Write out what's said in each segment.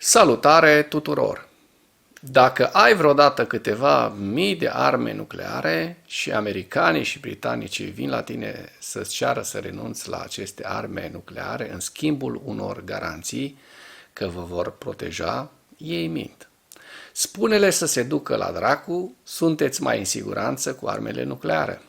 Salutare tuturor! Dacă ai vreodată câteva mii de arme nucleare și americanii și britanicii vin la tine să-ți ceară să renunți la aceste arme nucleare în schimbul unor garanții că vă vor proteja, ei mint. Spune-le să se ducă la dracu, sunteți mai în siguranță cu armele nucleare.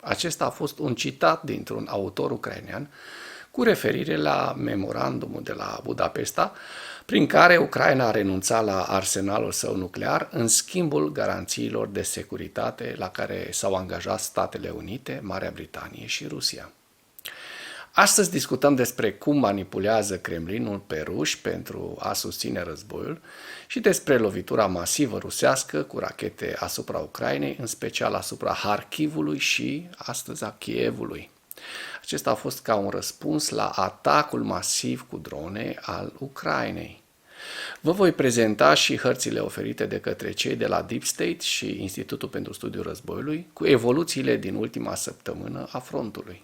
Acesta a fost un citat dintr-un autor ucrainean cu referire la memorandumul de la Budapesta, prin care Ucraina a renunțat la arsenalul său nuclear în schimbul garanțiilor de securitate la care s-au angajat Statele Unite, Marea Britanie și Rusia. Astăzi discutăm despre cum manipulează Kremlinul pe ruși pentru a susține războiul și despre lovitura masivă rusească cu rachete asupra Ucrainei, în special asupra Harkivului și astăzi a Kievului. Acesta a fost ca un răspuns la atacul masiv cu drone al Ucrainei. Vă voi prezenta și hărțile oferite de către cei de la Deep State și Institutul pentru Studiul Războiului cu evoluțiile din ultima săptămână a frontului.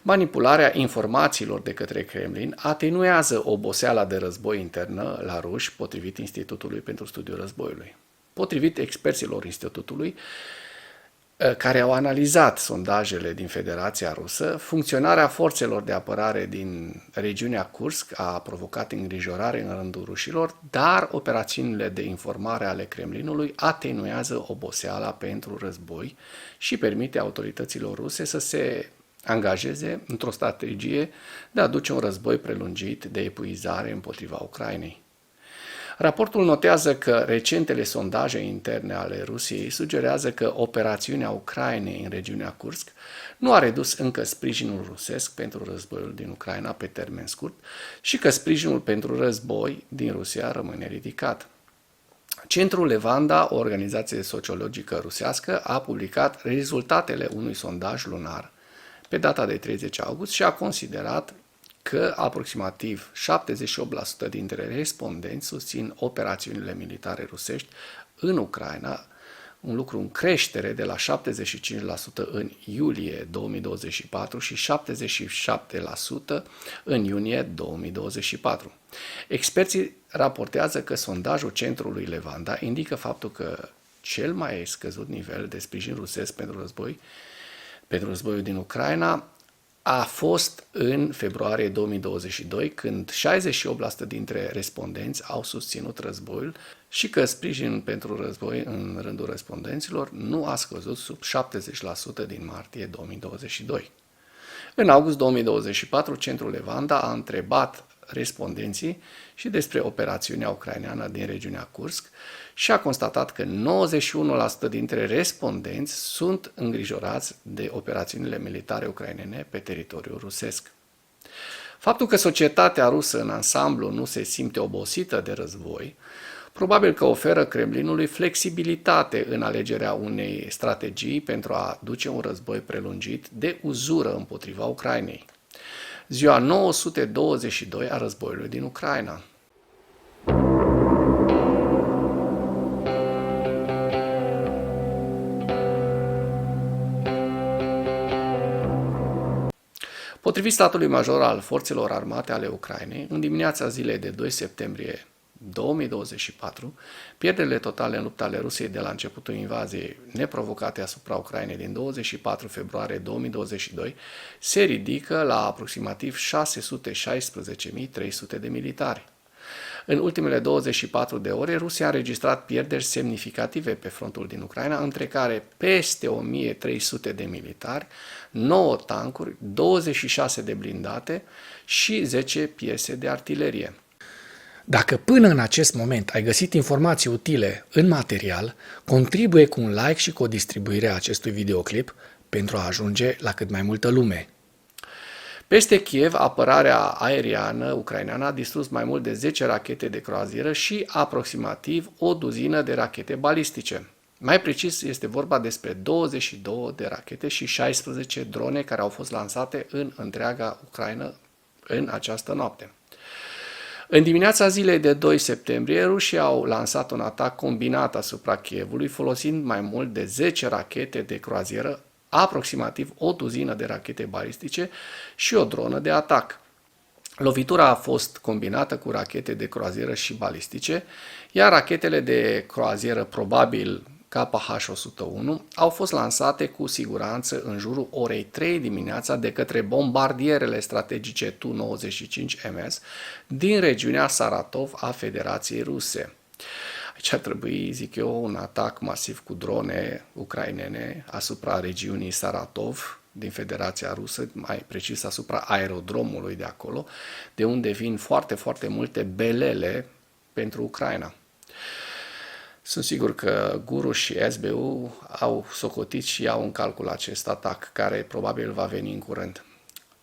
Manipularea informațiilor de către Kremlin atenuează oboseala de război internă la ruși, potrivit Institutului pentru Studiul Războiului. Potrivit experților Institutului, care au analizat sondajele din Federația Rusă, funcționarea forțelor de apărare din regiunea Kursk a provocat îngrijorare în rândul rușilor, dar operațiunile de informare ale Kremlinului atenuează oboseala pentru război și permite autorităților ruse să se angajeze într-o strategie de a duce un război prelungit de epuizare împotriva Ucrainei. Raportul notează că recentele sondaje interne ale Rusiei sugerează că operațiunea Ucrainei în regiunea Kursk nu a redus încă sprijinul rusesc pentru războiul din Ucraina pe termen scurt și că sprijinul pentru război din Rusia rămâne ridicat. Centrul Levanda, o organizație sociologică rusească, a publicat rezultatele unui sondaj lunar pe data de 30 august și a considerat că aproximativ 78% dintre respondenți susțin operațiunile militare rusești în Ucraina, un lucru în creștere de la 75% în iulie 2024 și 77% în iunie 2024. Experții raportează că sondajul centrului Levanda indică faptul că cel mai scăzut nivel de sprijin rusesc pentru războiul din Ucraina a fost în februarie 2022, când 68% dintre respondenți au susținut războiul și că sprijinul pentru război în rândul respondenților nu a scăzut sub 70% din martie 2022. În august 2024, Centrul Levanda a întrebat respondenții și despre operațiunea ucraineană din regiunea Kursk și a constatat că 91% dintre respondenți sunt îngrijorați de operațiunile militare ucrainene pe teritoriul rusesc. Faptul că societatea rusă în ansamblu nu se simte obosită de război, probabil că oferă Kremlinului flexibilitate în alegerea unei strategii pentru a duce un război prelungit de uzură împotriva Ucrainei. Ziua 922 a războiului din Ucraina. Potrivit statului major al forțelor armate ale Ucrainei, în dimineața zilei de 2 septembrie 2024, pierderile totale în lupta ale Rusiei de la începutul invaziei neprovocate asupra Ucrainei din 24 februarie 2022 se ridică la aproximativ 616.300 de militari. În ultimele 24 de ore, Rusia a înregistrat pierderi semnificative pe frontul din Ucraina, între care peste 1300 de militari, 9 tancuri, 26 de blindate și 10 piese de artilerie. Dacă până în acest moment ai găsit informații utile în material, contribuie cu un like și cu o distribuire a acestui videoclip pentru a ajunge la cât mai multă lume. Peste Kiev, apărarea aeriană ucraineană a distrus mai mult de 10 rachete de croazieră și aproximativ o duzină de rachete balistice. Mai precis, este vorba despre 22 de rachete și 16 drone care au fost lansate în întreaga Ucraina în această noapte. În dimineața zilei de 2 septembrie, rușii au lansat un atac combinat asupra Kievului, folosind mai mult de 10 rachete de croazieră, aproximativ o duzină de rachete balistice și o dronă de atac. Lovitura a fost combinată cu rachete de croazieră și balistice, iar rachetele de croazieră, probabil KH-101, au fost lansate cu siguranță în jurul orei 3 dimineața de către bombardierele strategice Tu-95MS din regiunea Saratov a Federației Ruse. Aici ar trebui, zic eu, un atac masiv cu drone ucrainene asupra regiunii Saratov din Federația Rusă, mai precis asupra aerodromului de acolo, de unde vin foarte, foarte multe belele pentru Ucraina. Sunt sigur că Guru și SBU au socotit și iau în calcul acest atac, care probabil va veni în curând.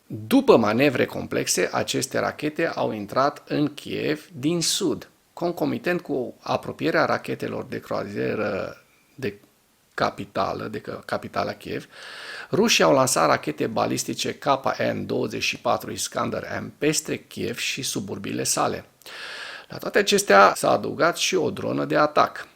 După manevre complexe, aceste rachete au intrat în Kiev din sud, concomitent cu apropierea rachetelor de croazieră de capitala Kiev. Rușii au lansat rachete balistice KN-24 Iskander-M peste Kiev și suburbiile sale. La toate acestea s-a adăugat și o dronă de atac.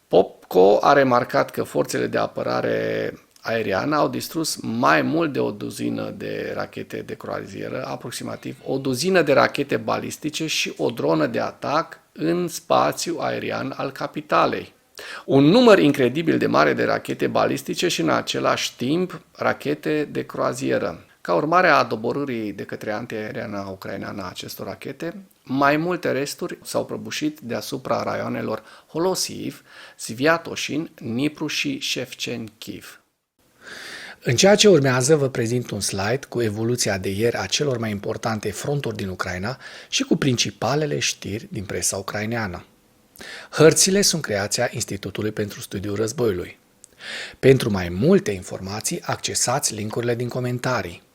Popco a remarcat că forțele de apărare aeriană au distrus mai mult de o duzină de rachete de croazieră, aproximativ o duzină de rachete balistice și o dronă de atac în spațiul aerian al capitalei. Un număr incredibil de mare de rachete balistice și în același timp rachete de croazieră. Ca urmare a doborârii de către antiaeriană ucraineană a acestor rachete, mai multe resturi s-au prăbușit deasupra raioanelor Holosiv, Sviatoșin, Nipru și Șefčenkiv. În ceea ce urmează vă prezint un slide cu evoluția de ieri a celor mai importante fronturi din Ucraina și cu principalele știri din presa ucraineană. Hărțile sunt creația Institutului pentru Studiul Războiului. Pentru mai multe informații, accesați link-urile din comentarii.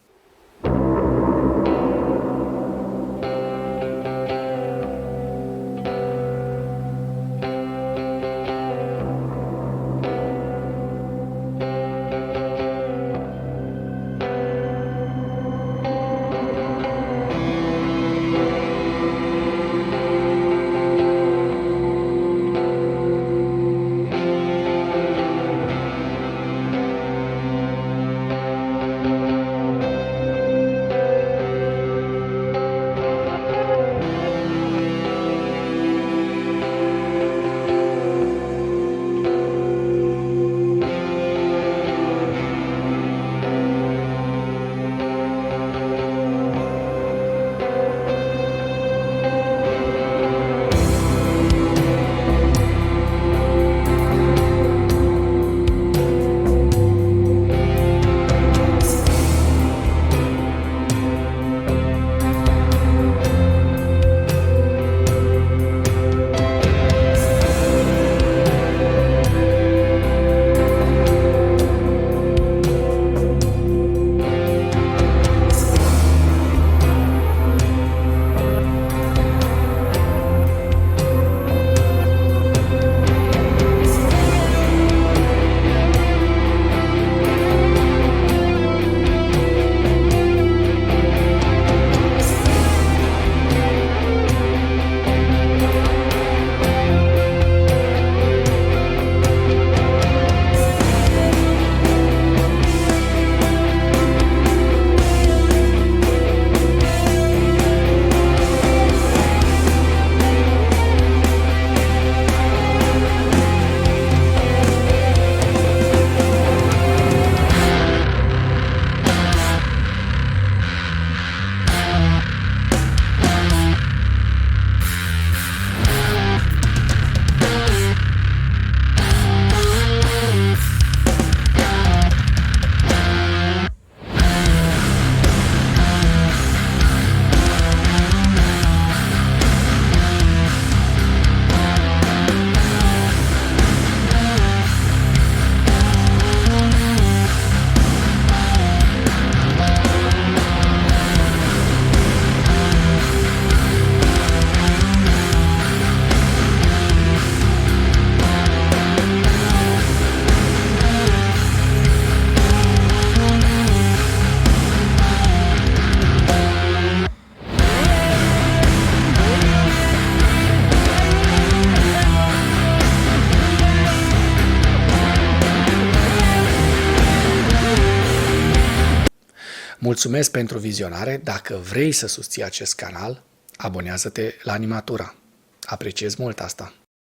Mulțumesc pentru vizionare. Dacă vrei să susții acest canal, abonează-te la Animatura. Apreciez mult asta.